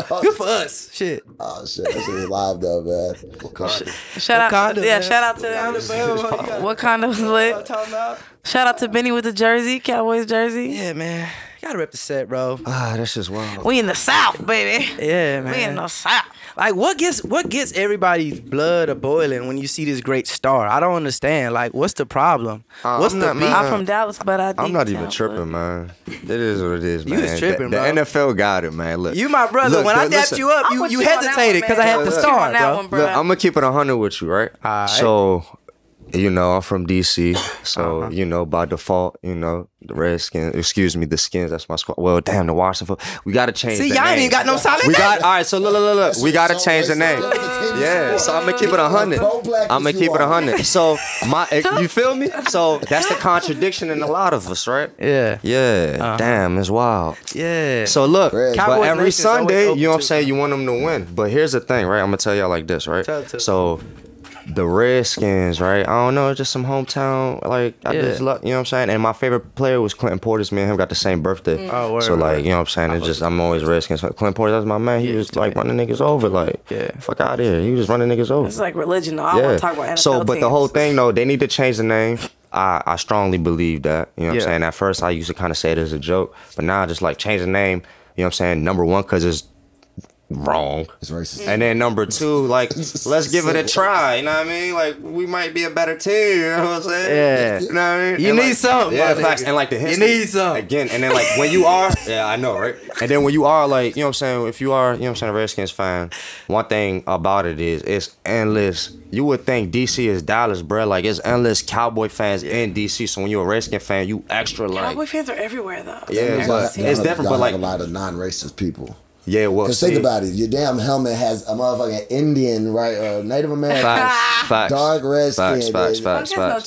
Good for us. Shit. Oh, shit. That shit is live, though, man. Shout out. Man. Shout out to them. Wakanda was lit. Shout out to Benny with the jersey, Cowboys jersey. Yeah, man. Gotta rep the set, bro. That's just wild. We in the South, baby. Yeah, man. We in the South. Like, what gets everybody's blood a boiling when you see this great star? I don't understand. Like, what's the problem? What's I'm the not beef? mad. I'm from Dallas, but I'm not even tripping, man. It is what it is, man. You was tripping, the bro. NFL got it, man. Look, You my brother. Look, when I look, dapped listen. you up, I'm you with you on that hesitated one, because I man. had the Look, star, on that bro. one, bro. look, I'm gonna keep it 100 with you, right? Alright. So, you know, I'm from DC, so you know, by default, you know, the Redskins. Excuse me, the Skins. That's my squad. Well, damn, the Washington. We gotta change. See, the y'all name. ain't even got no solid We name. got all right. So look. We gotta So change the racist. name. Yeah. So I'm gonna keep it 100. Pro-black I'm gonna as keep you it are. 100. So you feel me? So that's the contradiction in a lot of us, right? Yeah. Yeah. Damn, it's wild. Yeah. So look, Crazy. but Cowboys every Nation's always Sunday, open you know what I'm too. saying, you want them to win. But here's the thing, right? I'm gonna tell y'all like this, right? Tell it to So the Redskins, right? I don't know, it's just some hometown, like I Yeah. just love, you know what I'm saying? And my favorite player was Clinton Portis. Me and him got the same birthday. Oh, word, so like, word. you know what I'm saying? It's just I'm always Redskins. Clinton Portis, that's my man. He was like running niggas over, like fuck out of here. He was running niggas over. It's like religion, though. I don't want to talk about NFL So, but the teams. whole thing, though, they need to change the name. I strongly believe that. You know what I'm Yeah. saying? At first, I used to kind of say it as a joke, but now I just like change the name. You know what I'm saying? Number one, because it's wrong. It's racist. And then number two, like, let's give it a try. You know what I mean? Like, we might be a better team. You know what I'm saying? Yeah. You know what I mean? You And need like, something, Yeah, my facts. nigga. And like the You history. need something. Again, and then like when you are, yeah, I know, right? And then when you are like, you know what I'm saying? If you are, you know what I'm saying, a Redskins fan, one thing about it is it's endless. You would think DC is Dallas, bro. Like, it's endless Cowboy fans in DC. So when you're a Redskin fan, you extra like. Cowboy fans are everywhere, though. Yeah, but it's different, but like, a lot of non-racist people. yeah, well, Because think about it, your damn helmet has a motherfucking Indian, right, or Native American, facts, dark red skin. facts.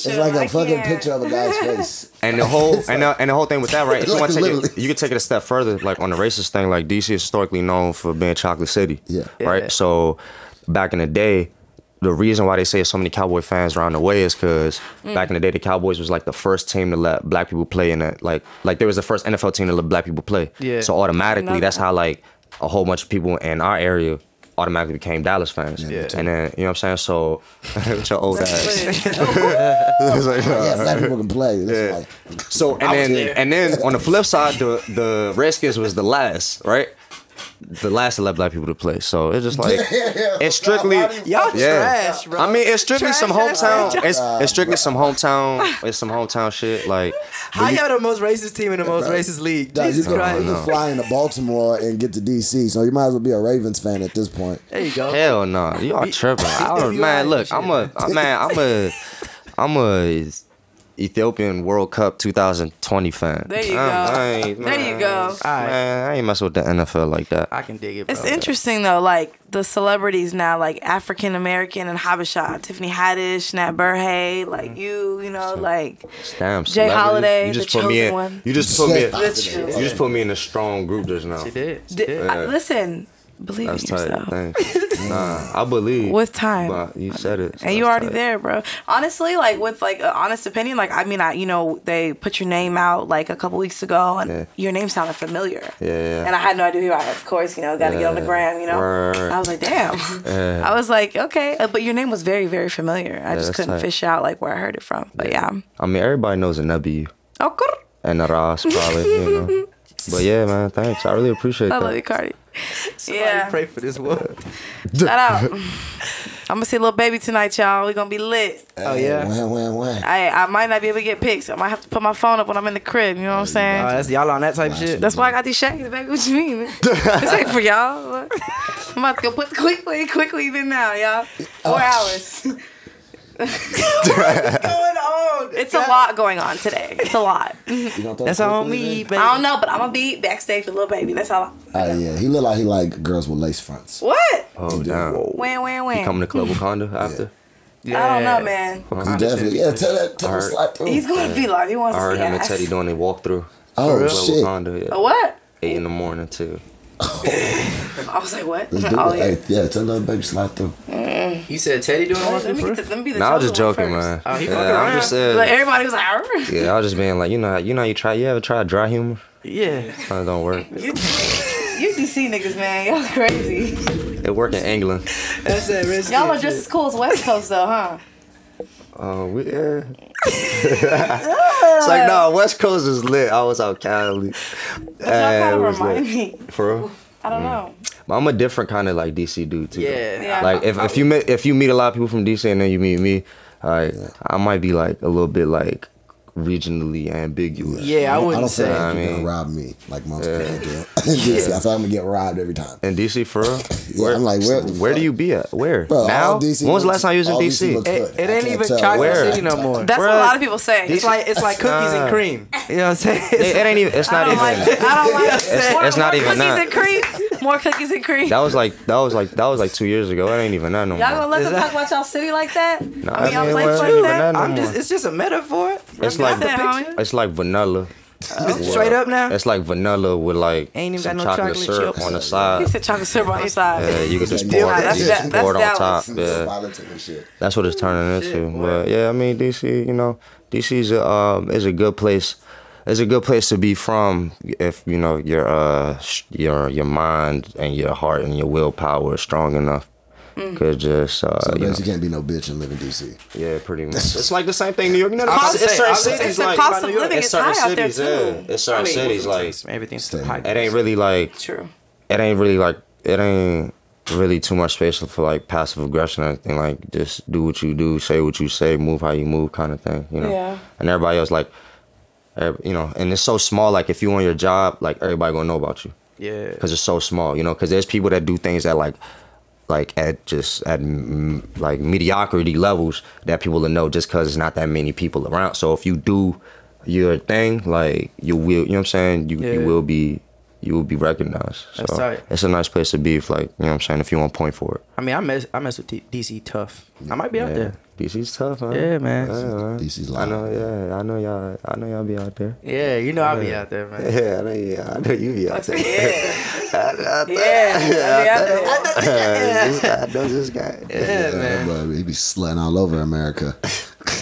It's like a fucking picture of a guy's face. And the whole and the whole thing with that, right? If you Like want to take literally. it, you can take it a step further, like on the racist thing. Like DC is historically known for being Chocolate City, Yeah. right? Yeah. So back in the day, the reason why they say so many Cowboy fans around the way is because back in the day, the Cowboys was like the first team to let black people play in it. Like they was the first NFL team to let black people play. Yeah. So automatically, Know that's that. how like a whole bunch of people in our area automatically became Dallas fans. Yeah. And then, you know what I'm saying? So, with your old ass. Yeah, black people can play. It's like, So and then on the flip side, the Redskins was the last, right? The last to let black people to play. So it's just like it's strictly Y'all trash, bro. I mean, it's strictly some hometown. Trash. It's strictly some hometown. It's some hometown shit. Like How y'all the most racist team in the most racist league? Dog, you Jesus can Christ. fly into Baltimore and get to DC, so you might as well be a Ravens fan at this point. There you go. hell no, you are tripping. I don't, You man, are look, shit. I'm a Ethiopian World Cup 2020 fan. There you I go. ain't- There you go. Man, I ain't messing with the NFL like that. I can dig it, bro. It's interesting though, like the celebrities now, like African American and Habesha, Tiffany Haddish, Nat Burhay, like you know, like Damn, Jay celebrities. Holiday, You just the put me chosen in. one. You just put me. In, Literally. you just put me in a strong group just now. She did. Listen, believe That's in tight. yourself. Thanks. Nah, I believe. With time. But you said it. And you already there, bro. Honestly, like with like an honest opinion, like I mean, you know, they put your name out like a couple weeks ago, and Yeah. your name sounded familiar. Yeah. And I had no idea who you are. Of course, you know, got to get on the Yeah. gram, you know. Right. I was like, damn. I was like, okay, but your name was very, very familiar. I just that's couldn't tight. fish out like where I heard it from. But yeah. I mean, everybody knows a Nebyu Oh, good. and a Ras probably, you know. But yeah, man, thanks. I really appreciate I that. love you, Cardi. Somebody Yeah. pray for this woman. Shout out. I'm gonna see Little Baby tonight, y'all. We gonna be lit. Oh, yeah? When? I might not be able to get pics. I might have to put my phone up when I'm in the crib. You know what I'm saying? That's y'all on that type of shit. That's why I got these shades, baby. What you mean? This ain't for y'all. Look. I'm about to go put the quickly even now, y'all. 4 hours. What's going on? It's a lot going on today. It's a lot. That's on me, baby. I don't know, but I'm gonna be backstage with Lil Baby. That's all. Oh yeah, he look like he like girls with lace fronts. What? Oh, damn. When? Coming to Club Wakanda after? I don't know, man. He definitely, yeah. Tell him slide through. He's gonna be like, he wants I to heard see him and ass. Teddy doing a walkthrough. Oh Club shit! Wakanda, yeah. A what? 8 in the morning, too. I was like, what? Let's do Oh, it. yeah. Hey, yeah, tell little baby slide through. You said Teddy doing one Let me for? get the, let me be the Nah, I was just chosen joking, one man. first. Oh, he Yeah, fucking I'm around? just saying. Like everybody was like, "Arr." Yeah, I was just being like, you know, you ever try dry humor? Yeah. It don't work. You DC niggas, man. Y'all crazy. It work in England. That's that risk. Y'all are just as cool as West Coast, though, huh? Yeah. It's like, no, West Coast is lit. I was out Cali. Y'all kind of remind me. For real? I don't know. I'm a different kind of like DC dude too. Yeah. Like if you meet a lot of people from DC and then you meet me, I might be like a little bit like regionally ambiguous. Yeah, I wouldn't don't say. feel like I you're mean, gonna rob me like most people do. DC, I feel like I'm gonna get robbed every time. In DC for real? Yeah, I'm like, where do you be at? Where? Bro, now? all DC When was the looks- last time you was in all DC? looks good. It I ain't can't even tell chocolate where. city no more. That's what a lot of people say. It's like cookies and cream. You know what I'm saying? It ain't even. It's not I even. don't like it. I don't like it. It's not even cookies that. and cream. More cookies and cream. That was like 2 years ago. It ain't even that no more. Y'all gonna let Is them that- talk about y'all city like that? Nah, I mean, y'all it play ain't like even that? no more. It's just a metaphor. It's like It's it's like vanilla. Straight up now. It's like vanilla with like Ain't even some got no chocolate chocolate syrup chips. on the He side. said chocolate syrup on the side. Yeah, you could just Yeah, pour it. that's You just that- pour it on that's top. Dallas. Yeah, Politics and shit. that's what it's turning into. But yeah, I mean DC, DC is a good place. It's a good place to be from if your mind and your heart and your willpower is strong enough. Cause just So you can't be no bitch and live in DC. yeah, pretty much. It's like the same thing in New York. You know, I was it's gonna certain say, cities the like cost of living it's is certain high out there cities. Yeah, too. it's certain cities like Everything's Stay. high. it ain't really like True. it ain't really too much space for like passive aggression or anything. Like just do what you do, say what you say, move how you move, kind of thing. Yeah. And everybody else like, and it's so small. Like if you on your job, like everybody gonna know about you Yeah. because it's so small. Because there's people that do things that like at mediocrity levels that people will know just because it's not that many people around. So if you do your thing, like you will, you know what I'm saying? You will be recognized. So That's tight. it's a nice place to be if like, you know what I'm saying, if you want point for it. I mean, I mess with DC tough. I might be out there. DC's tough, huh? Yeah, man. Yeah, man. DC's I loud. know, I know y'all be out there. Yeah, I'll be out there, man. Yeah, I know you be out there. Yeah. I know this guy. Yeah, man. But he be slutting all over America.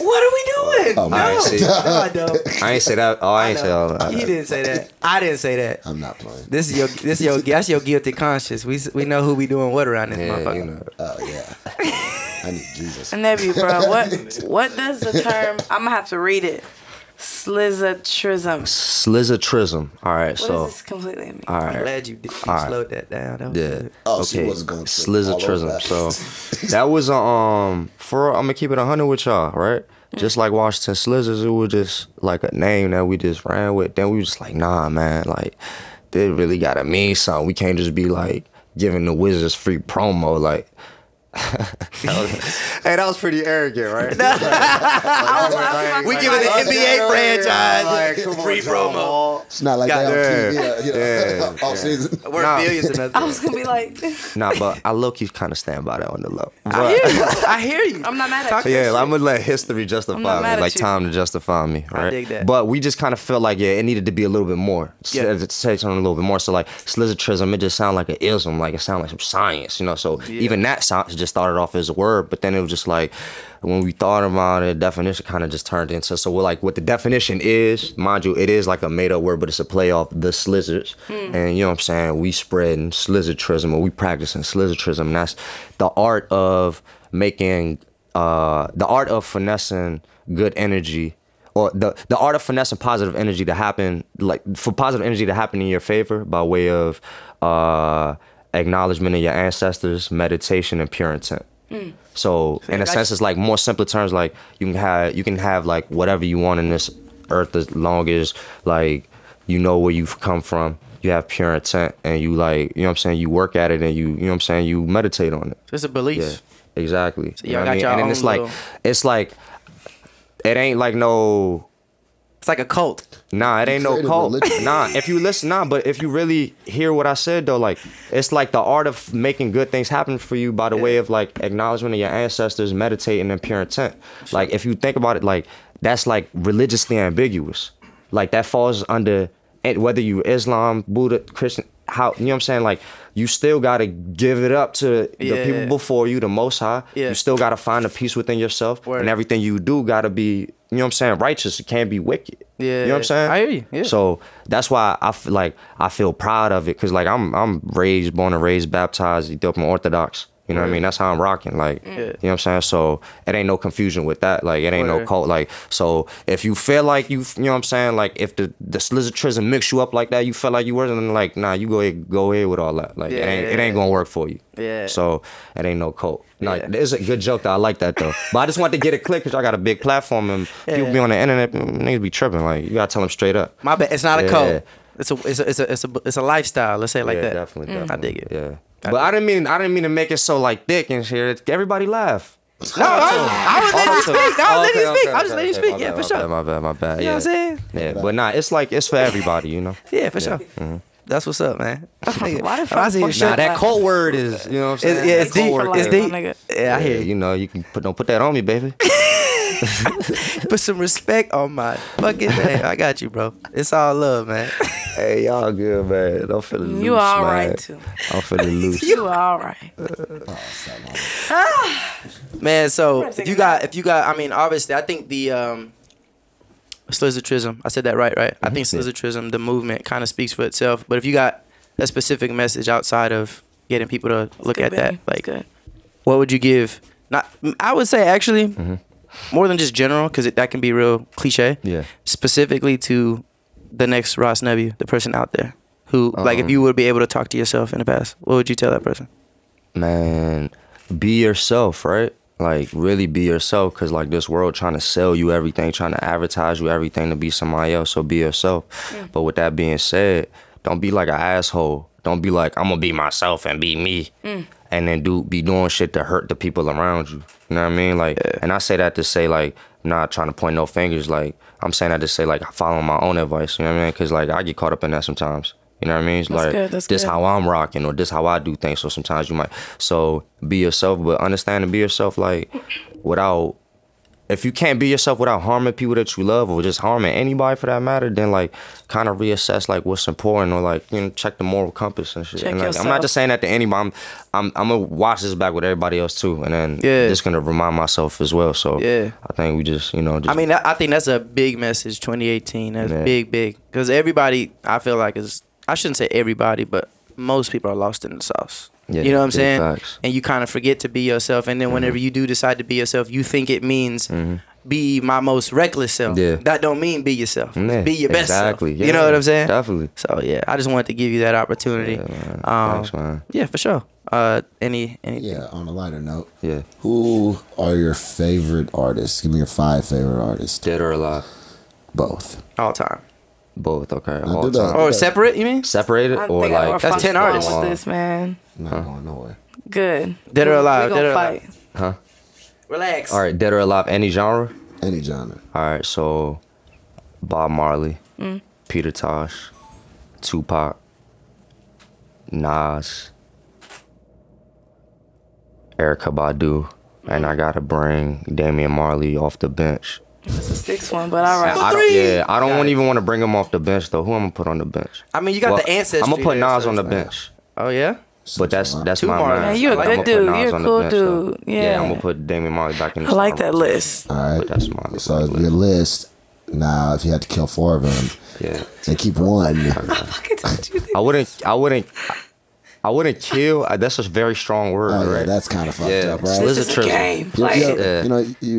What are we doing? Oh, No, man. see. no, I don't. I ain't say that. Oh, I ain't say all that. You didn't say that. I didn't say that. I'm not playing. That's your guilty conscience. We know who we doing what around this Yeah, motherfucker. Oh yeah. I need Jesus. Nebyu, bro, what does the term? I'm gonna have to read it. Slizzatrism. Slizzatrism. All right, What so does this completely mean? all I'm right. glad you All right. slowed that down. That was Yeah. good. Oh, she Okay. wasn't gonna trip all over Slizzatrism. that. So that was I'm gonna keep it 100 with y'all, right? Just like Washington Slizzers, it was just like a name that we just ran with. Then we was just like, nah, man, like they really gotta mean something. We can't just be like giving the Wizards free promo, like. Hey, that was pretty arrogant, right? We giving the NBA franchise free promo. It's not like that on TV, Yeah. off season. We're billions in I that. was gonna be like, Nah, but I low-key kind of stand by that on the low. I hear you. I'm not mad at you. Yeah, I'm gonna let history I'm justify not me, mad at like you. time to justify me, right? dig that. But we just kind of felt like it needed to be a little bit more. Yeah. To say something a little bit more. So like slizzatrism, it just sounded like an ism, like it sounded like some science, So even that sound just started off as a word, but then it was just like when we thought about it, definition kind of just turned into. So we're like, what the definition is, mind you, it is like a made up word, but it's a play off the slizzards, and you know what I'm saying. We spreading slizzatrism, or we practicing slizzatrism. And that's the art of making, the art of finessing good energy, or the art of finessing positive energy to happen, like for positive energy to happen in your favor by way of acknowledgement of your ancestors, meditation, and pure intent. So in a sense, it's like more simpler terms, like you can have like whatever you want in this earth as long as like you know where you've come from, you have pure intent, and you like, you know what I'm saying, you work at it, and you know what I'm saying, you meditate on it. It's a belief. Yeah, exactly. So y'all got what y'all And then own it's like it ain't like no. It's like a cult. Nah, it ain't no created cult. religion. Nah, if you listen, but if you really hear what I said though, like it's like the art of making good things happen for you by the way of like acknowledgement of your ancestors, meditating and pure intent. Like if you think about it, like that's like religiously ambiguous. Like that falls under whether you Islam, Buddha, Christian, how, you know what I'm saying? Like you still gotta give it up to the people before you, the Most High. Yeah. You still gotta find the peace within yourself, Word. and everything you do gotta be, you know what I'm saying, righteous. It can't be wicked. Yeah. You know what I'm saying? I hear you. Yeah. So that's why I feel proud of it, because like I'm born and raised, baptized, Ethiopian Orthodox. You know what I mean? That's how I'm rocking. Like, you know what I'm saying? So it ain't no confusion with that. Like, it ain't no cult. Like, so if you feel like you know what I'm saying? Like, if the slizzatrism mix you up like that, you feel like you were, then like, nah, you go ahead with all that. Like, it ain't gonna work for you. Yeah. So it ain't no cult. Like, it's a good joke though. I like that though. But I just want to get it clear because I got a big platform and people be on the internet, niggas be tripping. Like, you gotta tell them straight up. My bad. It's not a cult. It's a lifestyle. Let's say it like that. Definitely. I dig it. Yeah. But I didn't mean to make it so like thick and shit. Everybody laugh. No, I was letting you speak. I was letting you speak. I was just letting you speak. Yeah, for sure. My bad. You know what I'm saying? Yeah, but nah, it's for everybody, you know. Yeah, for sure. That's what's up, man. Why the fuck? Nah, that code word is, you know what I'm saying? It's deep. It's deep. Nigga. Yeah, I hear you. You know, you can don't put that on me, baby. Put some respect on my fucking name. I got you, bro. It's all love, man. Hey, y'all good, man. I'm feeling loose, You all man. right too. I'm feeling loose. You all right. Man, so if you got, I mean, obviously, I think the slizzatrism, I said that right? I think slizzatrism, the movement, kind of speaks for itself. But if you got a specific message outside of getting people to look at that, like, what would you give? I would say actually more than just general, because that can be real cliche. Yeah. Specifically to the next Ras Nebyu, the person out there who, like, if you would be able to talk to yourself in the past, what would you tell that person? Man, be yourself, right? Like, really be yourself, because, like, this world trying to sell you everything, trying to advertise you everything to be somebody else, so be yourself. But with that being said, don't be like an asshole. Don't be like, I'm going to be myself and be me, and then be doing shit to hurt the people around you. You know what I mean? Like, and I say that to say, like, I'm not trying to point no fingers. Like, I'm saying that to say, like, following my own advice. You know what I mean? Because, like, I get caught up in that sometimes. You know what I mean? It's like, this how I'm rocking, or this how I do things. So sometimes you might. So be yourself, but understand to be yourself, like, without. If you can't be yourself without harming people that you love, or just harming anybody for that matter, then, like, kind of reassess, like, what's important, or, like, you know, check the moral compass and shit. And, like, I'm not just saying that to anybody. I'm gonna watch this back with everybody else too, and then just gonna remind myself as well. So I think we just, you know, just. I mean, I think that's a big message. 2018. That's big, because everybody, I feel like, is. I shouldn't say everybody, but most people are lost in the sauce. Yeah, you know what I'm saying? Facts. And you kind of forget to be yourself. And then whenever you do decide to be yourself, you think it means be my most reckless self. Yeah. That don't mean be yourself. Yeah, be your best self. Yeah, you know what I'm saying? Definitely. So, yeah, I just wanted to give you that opportunity. Yeah, man. Thanks, man. Yeah, for sure. Anything? Yeah, on a lighter note. Yeah. Who are your favorite artists? Give me your 5 favorite artists. Dead or alive? Both. All time. Both, okay. All time. Or separate, you mean? Separated, or like that's 10 artists. With this, man. Not going nowhere. Good. Dead or alive? Dead or alive? Huh? Relax. All right, dead or alive, any genre? Any genre. All right, so Bob Marley, Peter Tosh, Tupac, Nas, Erykah Badu, and I gotta bring Damian Marley off the bench. It's a 6th one, but all right. I don't even want to bring him off the bench though. Who I'm gonna put on the bench? I mean, you got the ancestry. I'm gonna put Nas on the there, bench. Oh yeah. But that's my man. Man, you're a good dude. You're a cool dude. Yeah. I'm gonna put Damian Marley back in the I like that list. All right. But that's my so your list. Now, if you had to kill 4 of them, and keep one. I wouldn't kill. That's a very strong word, right? That's kind of fucked up, right? This is a game.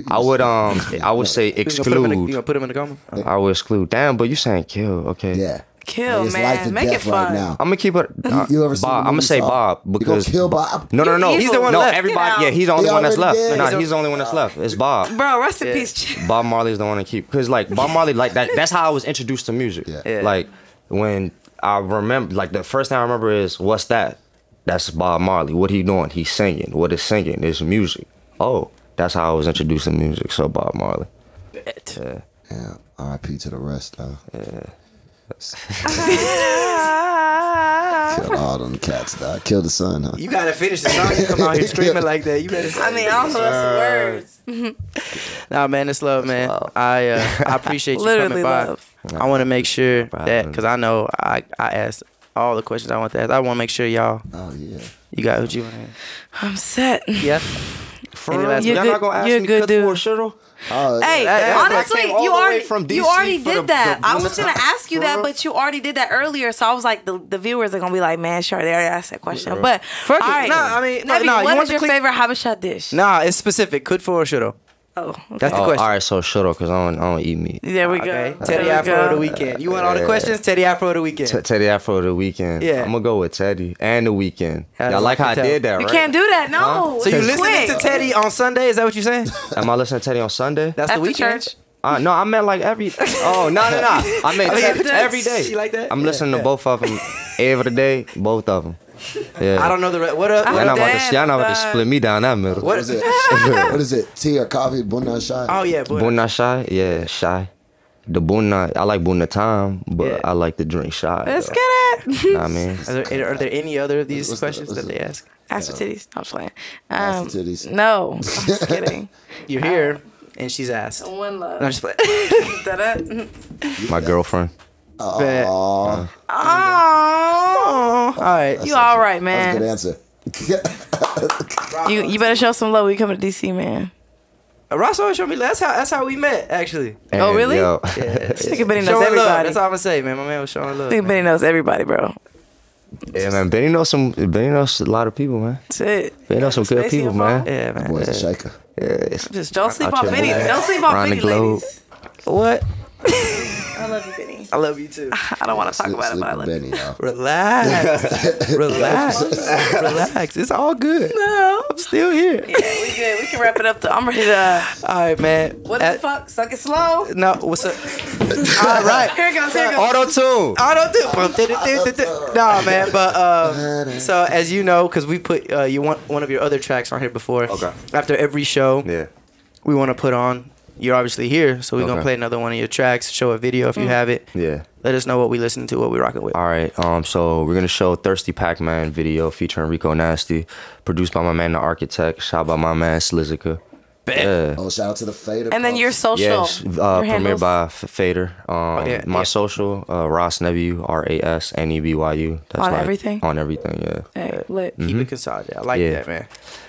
I would say exclude. You gonna put him in the coma? I would exclude. Damn, but you saying kill? Okay. Yeah. Kill, like, man. Make it fun. Right now. I'm gonna keep it. You ever Bob. I'm gonna say Bob because you kill Bob. No. He's the one left. Everybody. Yeah, he's the only one that's left. He's the only one that's left. It's Bob. Bro, rest in peace. Bob Marley's the one to keep, because like Bob Marley, like that. That's how I was introduced to music. Yeah. Like when I remember, like the first thing I remember is what's that? That's Bob Marley. What he doing? He's singing. What is singing? It's music. Oh, that's how I was introduced to music. So Bob Marley. Yeah. R.I.P. to the rest, though. Yeah. Kill all them cats, dog. Kill the sun, huh? You gotta finish the song. You come out here screaming like that. You better. I mean, I don't know some words. Nah, man, it's love, man. I appreciate you coming by. Love. I want to make sure that, because I know I asked all the questions I want to ask. I want to make sure y'all. Oh yeah. You got what you want to ask. I'm set. Yeah. For Any real? last Y'all questions? not gonna ask You're me good, could dude. or shoulda? Hey, I honestly, came all you the way already from DC you already for did the that. I was gonna BunaTime. ask you For that, real? but you already did that earlier. So I was like, the viewers are gonna be like, man, sure, they already asked that question. But Fuck it. all right, Nah, I mean, no, Nebby, no, you what want is the your clean- favorite Habesha dish? Nah, it's specific. Could for or shoulda. Oh, okay. That's the Oh, question. all right, so shoulda, cause I don't eat meat. There we go. Okay. There Teddy we Afro go. of the weekend. You want all the questions? Teddy Afro of the weekend. Teddy Afro of the weekend. Yeah. I'm gonna go with Teddy and the weekend. How Y'all do like I how I tell? did that, You right? can't do that. No. So you It's listening quick. to Teddy on Sunday? Is that what you're saying? Am I listening to Teddy on Sunday? That's After the weekend. church? No, I meant like every. Oh no. I meant every day. You like that? I'm Yeah, listening yeah. to both of them every day. Both of them. Yeah. I don't know the rest. What up? I Y'all not about to, Damn, y'all not about to dog. split me down that middle. What What is it? What is it? Tea or coffee? Buna Shy? Oh yeah, boy. Buna shy? Yeah, shy. The Buna, I like BunaTime, but Yeah. I like to drink shy. Let's though. get it. Know what I mean? Are there any other of these What's questions the- that they ask? Ask for titties. I'm just playing. Ask for titties. No, I'm just kidding. You're here, and she's asked. One love. No, I'm just playing. Da-da. My girlfriend. Bet. Aw, Oh, All right. you all right, that's a good man? answer. You better show some love when you come to DC, man. Ross always showed me. That's how we met, actually. Oh, really? Yo, Nigga Benny knows Showing love. everybody. That's all I'm gonna say, man. My man was showing love. Nigga Benny knows everybody, bro. yeah, man. Benny knows a lot of people, man. That's it. Benny knows some good Spacey people, and man. Paul? Yeah, man. Boy's a shaker. Yeah, it's- Just Don't sleep Out on your Benny. way. Don't sleep on Around the Benny, globe. ladies. what? I love you, Benny. I love you too. I don't want to talk about it, but I love you. Benny, yo. Relax. Relax. Relax. It's all good. No. I'm still here. Yeah, we good. We can wrap it up. I'm ready to. All right, man. What the fuck? Suck it slow. No, what's up? All right. Here it goes. Here it goes. Auto-tune. I don't do. Nah, man. But so as you know, because we put you one of your other tracks on here before. Okay. After every show, Yeah. we want to put on. You're obviously here, so we're gonna Okay. play another one of your tracks. Show a video if you have it. Yeah. Let us know what we listening to, what we rocking with. All right. So we're gonna show Thirsty Pac-Man video featuring Rico Nasty, produced by my man the Architect, shot by my man Slizika. Yeah. Oh, shout out to the Fader. And then your social. Yes, your premiered handles. by Fader. yeah, My yeah. social, Ras Nebyu, RasNebyu. That's On like- everything? On everything, yeah. Hey, lit. Keep it consolidated. I like Yeah. that, man.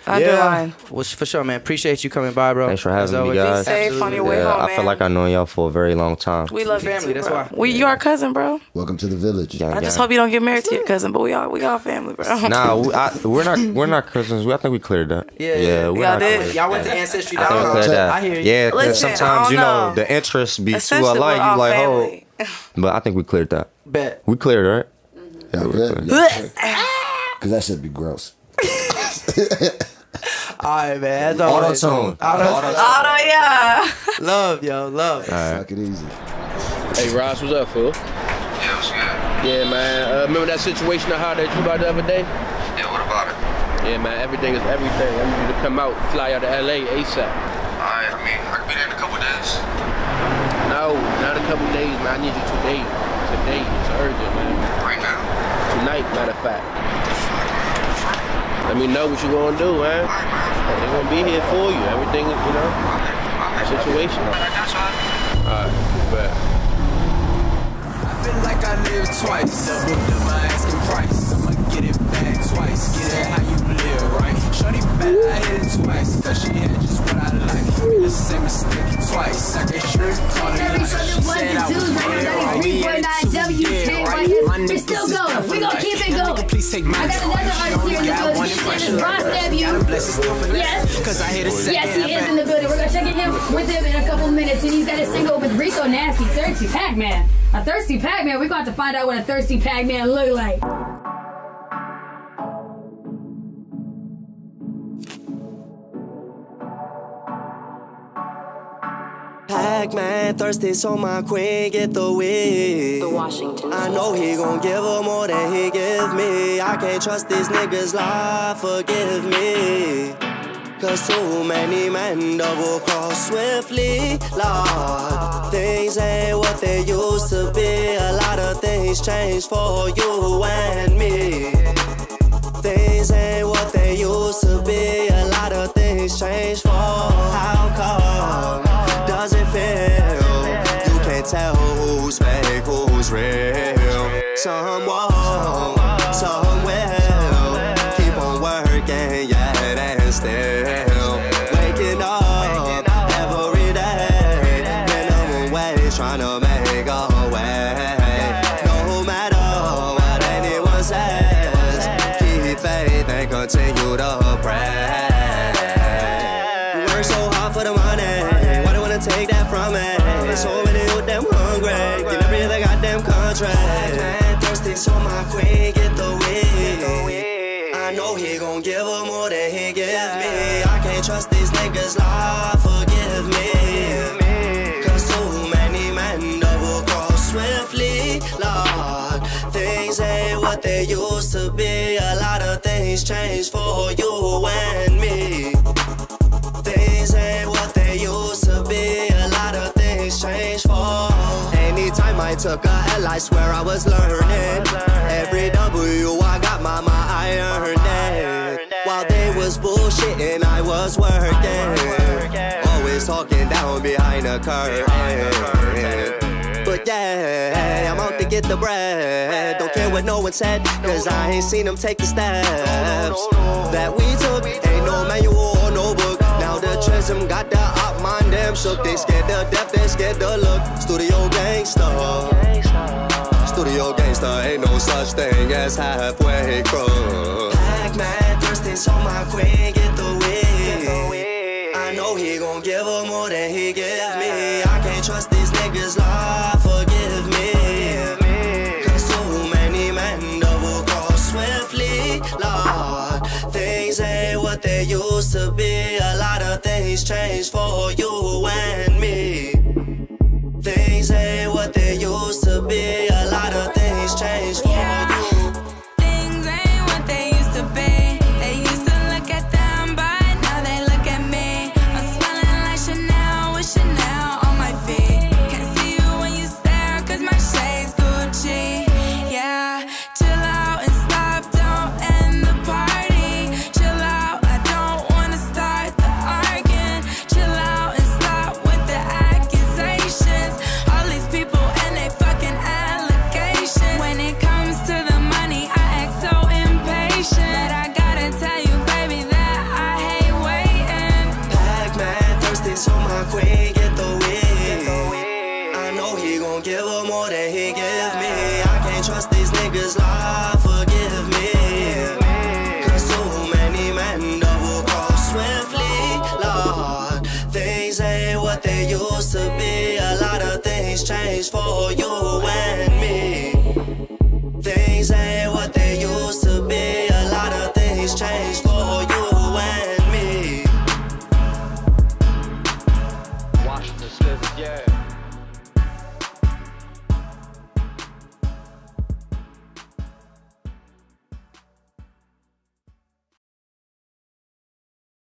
Underline. Well, for sure, man. Appreciate you coming by, bro. Thanks for As having me, always. guys. Be safe on your way Yeah, home, I man. feel like I've known y'all for a very long time. We love you family, too, that's bro. why. You our cousin, bro. Welcome to the village. Gang, I just gang. hope you don't get married to your cousin, but we all family, bro. Nah, we're not cousins. I think we cleared that. Yeah. we're Y'all not did? cousins. Y'all went to Ancestry. I think we Down. cleared that. I hear you. Yeah, 'cause Listen, I sometimes don't you know know. the interests be too Essentially, alike. we're You all like, family. but I think we cleared that. Bet. We cleared it, right? Yeah, good. Because that should be gross. All right, man. As always. Auto-tune. Oh, yeah. Love, yo. Love. Fuck it easy. Hey, Ross, what's up, fool? Yeah, what's good? Yeah, man. Remember that situation I hollered at you about the other day? Yeah, what about it? Yeah, man. Everything is everything. I need you to come out, fly out to LA ASAP. I mean, I can be there in a couple days. No, not a couple days, man. I need you today. Today. It's urgent, man. Right now. Tonight, matter of fact. Let me know what you gonna do, man. They're gonna be here for you. Everything, you know, situation. That's all. Alright, bet. I feel like I live twice. Double to my asking price. I'ma get it back twice. Get it how you live, right? Shorty back, I hit it twice. Cause she had just what I like. The same mistake twice. I get sure call it like she said I was right. We had it too, yeah, right? My We're niggas still is going. tough We're gonna like, keep it nigga, going. please take my I got another artist here in the building. His name is Ras Nebyu. Got a blessing still for Yes. Cause I hit a second. Yes, he is in the building. We're gonna check in him with him in a couple minutes, and he's got a single with Rico Nasty, Thirsty Pac-Man. A Thirsty Pac-Man. We're going to have to find out what a Thirsty Pac-Man look like. Pac-Man thirsty, so my queen get the wig. I know he gon' give her more than he give me. I can't trust these niggas, lie, forgive me. Cause too many men double cross swiftly, Lord. Things ain't what they used to be. A lot of things change for you and me. Things ain't what they used to be. A lot of things change for how come? Does it feel? You can't tell who's fake, who's real. Some won't, some will. Keep on working, yet and still tryna make a way. No matter what anyone says, keep faith and continue to pray. We work so hard for the money, why they wanna take that from me? So many of them hungry, get every other goddamn contract. Man, thirsty, so my queen get the wig. I know he gon' give her more than he give me. I can't trust these niggas, Lord, forgive me. Cause too many men double cross swiftly, Lord. Things ain't what they used to be. A lot of things change for you and me. Things ain't what they used to be. A lot of things change for. Anytime I took a L, I swear I was learning. Every W I got, mama, I earned it. While they was bullshitting, I was working. Always talking down behind the curtain. But yeah, I'm out to get the bread. Don't care what no one said, cause I ain't seen them take the steps that we took. Ain't no manual or no book. Now the Trism got the up mind them shook. They scared to death, they scared to look. Studio gangsta. Studio gangsta, ain't no such thing as halfway crook. Pac-Man thirsty, so my queen get the wig. I know he gon' give her more than he give me. I can't trust these niggas, Lord, forgive me. Cause too many men double cross swiftly, Lord. Things ain't what they used to be. A lot of things change for you and me. Things ain't what they used to be. A lot of things change for you. Things ain't what they used to be. They used to look at them, but now they look at me. I'm smelling like Chanel with Chanel on my feet. Can't see you when you stare, cause my shade's Gucci. Yeah, chill out and stop, don't end the party. Chill out, I don't wanna start the arguing. Chill out and stop with the accusations. All these people and they fucking allegations. When it comes to the money, I act so impatient. I gotta tell you, baby, that I hate waiting. Pac-Man thirsty, so my queen get the wig. I know he gon' give her more than he give me. I can't trust these niggas, Lord, forgive me. Cause too many men double cross swiftly, Lord. Things ain't what they used to be. A lot of things change for you and me. Things ain't what they used to be. A lot of things change for you and me. Washington Smith, yeah.